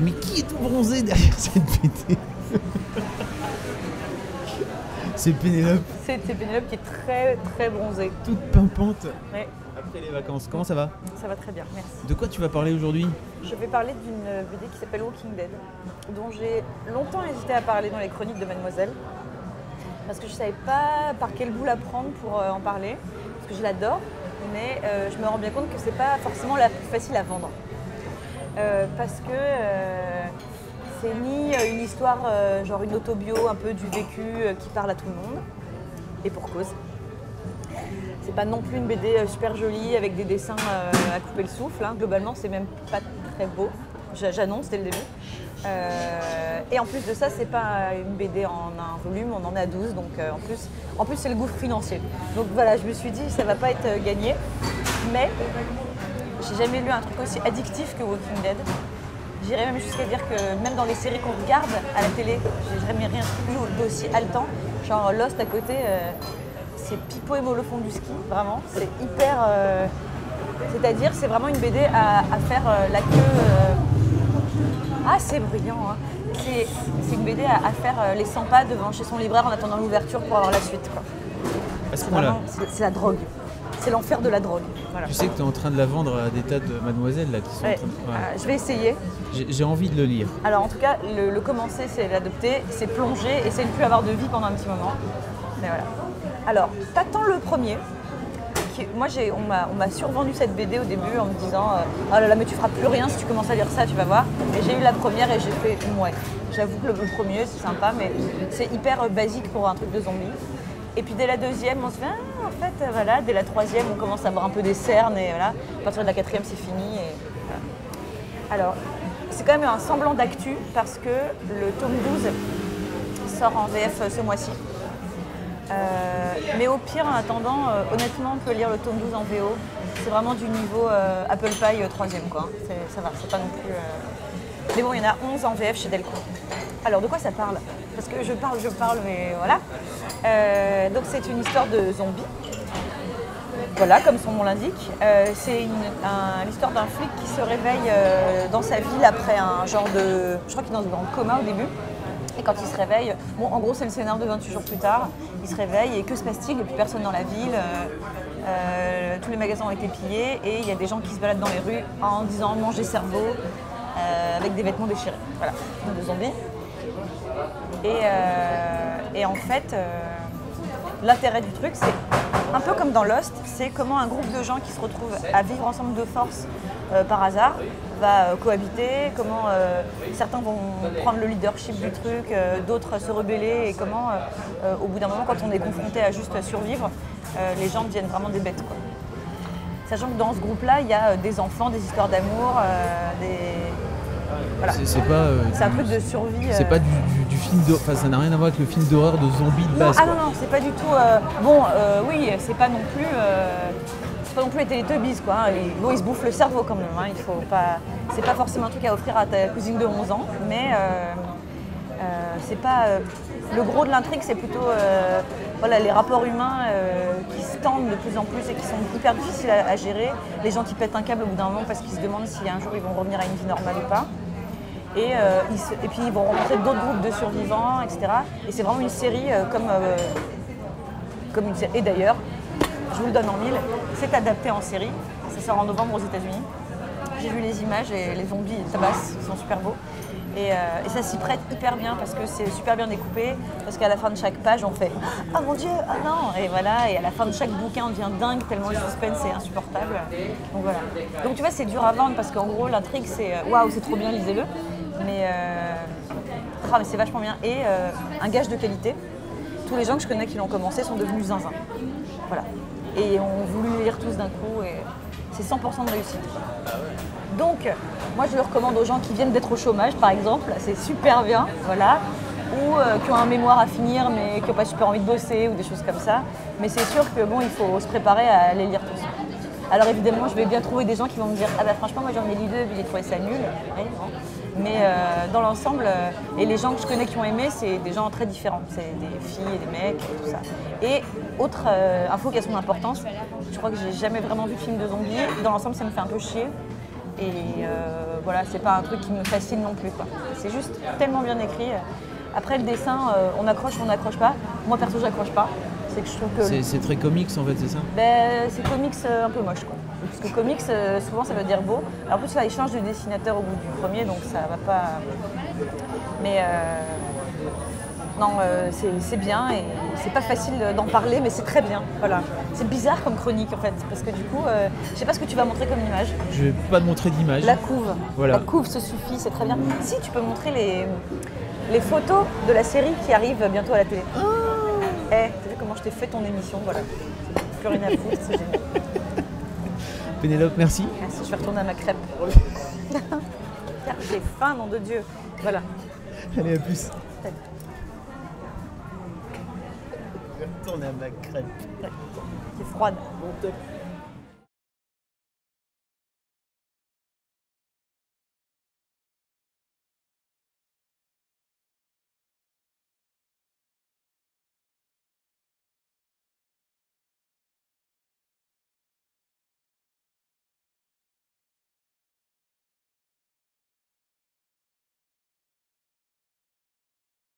Mais qui est tout bronzé derrière cette BD? C'est Pénélope. C'est Pénélope qui est très très bronzée. Toute pimpante. Ouais, Après les vacances, comment ça va? ça va très bien, merci. De quoi tu vas parler aujourd'hui? Je vais parler d'une BD qui s'appelle Walking Dead, dont j'ai longtemps hésité à parler dans les chroniques de Mademoiselle. Parce que je ne savais pas par quel bout la prendre pour en parler, parce que je l'adore, mais je me rends bien compte que c'est pas forcément la plus facile à vendre. Parce que c'est ni une histoire, genre une autobio un peu du vécu qui parle à tout le monde, et pour cause. C'est pas non plus une BD super jolie avec des dessins à couper le souffle, hein. Globalement c'est même pas très beau, j'annonce dès le début. Et en plus de ça, c'est pas une BD en un volume, on en est à 12, donc en plus c'est le gouffre financier. Donc voilà, je me suis dit ça va pas être gagné, mais j'ai jamais lu un truc aussi addictif que Walking Dead. J'irais même jusqu'à dire que même dans les séries qu'on regarde à la télé, j'ai jamais rien vu d'aussi haletant. Genre Lost à côté, c'est pipeau et mollo fond du ski, vraiment. C'est hyper... c'est-à-dire, c'est vraiment une BD à faire la queue... Ah, c'est brillant, hein. C'est une BD à faire les 100 pas devant chez son libraire en attendant l'ouverture pour avoir la suite, quoi. À ce moment-là, C'est la drogue. C'est l'enfer de la drogue. Voilà. tu sais que tu es en train de la vendre à des tas de mademoiselles là, qui sont Ouais. en train de... Ouais. Je vais essayer. J'ai envie de le lire. Alors en tout cas, le commencer, c'est l'adopter, c'est plonger, essayer de ne plus avoir de vie pendant un petit moment. Mais voilà. Alors, t'attends le premier. Moi, on m'a survendu cette BD au début en me disant oh là là, mais tu feras plus rien si tu commences à lire ça, tu vas voir. Et j'ai eu la première et j'ai fait ouais. J'avoue que le premier, c'est sympa, mais c'est hyper basique pour un truc de zombie. Et puis dès la deuxième, on se fait ah, en fait, voilà. Dès la troisième, on commence à avoir un peu des cernes et voilà. À partir de la quatrième, c'est fini. Et voilà. Alors, c'est quand même un semblant d'actu parce que le tome 12 sort en VF ce mois-ci. Mais au pire, en attendant, honnêtement, on peut lire le tome 12 en VO. C'est vraiment du niveau Apple Pie 3e, quoi. Ça va, c'est pas non plus... Mais bon, il y en a 11 en VF chez Delcourt. Alors, de quoi ça parle? Parce que je parle, mais voilà. Donc, c'est une histoire de zombies. Voilà, comme son nom l'indique. C'est l'histoire d'un flic qui se réveille dans sa ville après un genre de... Je crois qu'il est dans le coma au début. Et quand il se réveille, bon, en gros, c'est le scénario de 28 jours plus tard. Il se réveille et que se passe-t-il? Il n'y a plus personne dans la ville. Tous les magasins ont été pillés et il y a des gens qui se baladent dans les rues en disant manger cerveau avec des vêtements déchirés. Voilà, de zombies. Et en fait, l'intérêt du truc, c'est un peu comme dans Lost, c'est comment un groupe de gens qui se retrouvent à vivre ensemble de force par hasard va cohabiter, comment certains vont prendre le leadership du truc, d'autres se rebeller et comment au bout d'un moment, quand on est confronté à juste survivre, les gens deviennent vraiment des bêtes, quoi. Sachant que dans ce groupe-là, il y a des enfants, des histoires d'amour, Voilà. C'est un truc de survie. C'est pas du film d'horreur, enfin ça n'a rien à voir avec le film d'horreur de zombies de base. Ah non, c'est pas du tout... oui, c'est pas non plus... c'est pas non plus les Teletubbies, quoi. Hein. Ils se bouffent le cerveau quand même, hein. Il faut pas... C'est pas forcément un truc à offrir à ta cousine de 11 ans, mais c'est pas... le gros de l'intrigue, c'est plutôt voilà, les rapports humains qui se tendent de plus en plus et qui sont hyper difficiles à gérer. Les gens qui pètent un câble au bout d'un moment parce qu'ils se demandent si un jour ils vont revenir à une vie normale ou pas. Et puis ils vont rencontrer d'autres groupes de survivants, etc. Et c'est vraiment une série comme une série. Et d'ailleurs, je vous le donne en mille, c'est adapté en série. Ça sort en novembre aux États-Unis. J'ai vu les images et les zombies tabassent, ils sont super beaux. Et ça s'y prête hyper bien parce que c'est super bien découpé, parce qu'à la fin de chaque page on fait « Ah mon Dieu, ah non !» Et voilà, et à la fin de chaque bouquin on devient dingue tellement le suspense est insupportable. Donc voilà. Donc tu vois, c'est dur à vendre parce qu'en gros l'intrigue c'est « Waouh, c'est trop bien, lisez-le !» mais c'est vachement bien. Et un gage de qualité, tous les gens que je connais qui l'ont commencé sont devenus zinzin. Voilà. Et ont voulu lire tous d'un coup et c'est 100% de réussite. Donc, moi je le recommande aux gens qui viennent d'être au chômage par exemple, c'est super bien, voilà. Ou qui ont un mémoire à finir mais qui n'ont pas super envie de bosser ou des choses comme ça. Mais c'est sûr que bon, il faut se préparer à les lire tous. Alors évidemment, je vais bien trouver des gens qui vont me dire « Ah bah franchement, moi j'en ai lu deux, puis j'ai trouvé ça nul. » Mais dans l'ensemble, et les gens que je connais qui ont aimé, c'est des gens très différents. C'est des filles et des mecs et tout ça. Et autre info qui a son importance, je crois que j'ai jamais vraiment vu de film de zombies. Dans l'ensemble, ça me fait un peu chier. Et voilà, c'est pas un truc qui me fascine non plus, quoi. C'est juste tellement bien écrit. Après le dessin, on accroche ou on n'accroche pas. Moi perso, j'accroche pas. C'est que je trouve que C'est très comics en fait, c'est ça? ben, c'est comics un peu moche, quoi. Parce que comics, souvent ça veut dire beau. Alors, en plus là, il change de dessinateur au bout du premier, donc ça va pas. Mais non, c'est bien et c'est pas facile d'en parler, mais c'est très bien. Voilà. C'est bizarre comme chronique en fait, parce que du coup, je sais pas ce que tu vas montrer comme image. Je vais pas te montrer d'image. La couve. Voilà. La couve se suffit, c'est très bien. Si tu peux montrer les photos de la série qui arrive bientôt à la télé. Eh, t'as vu comment je t'ai fait ton émission, voilà. Plus rien à foutre, c'est génial. Pénélope, merci. Merci, je vais retourner à ma crêpe. J'ai faim, nom de Dieu. Voilà. Allez, à plus. Retourne à ma crêpe. C'est froide. Bon, top.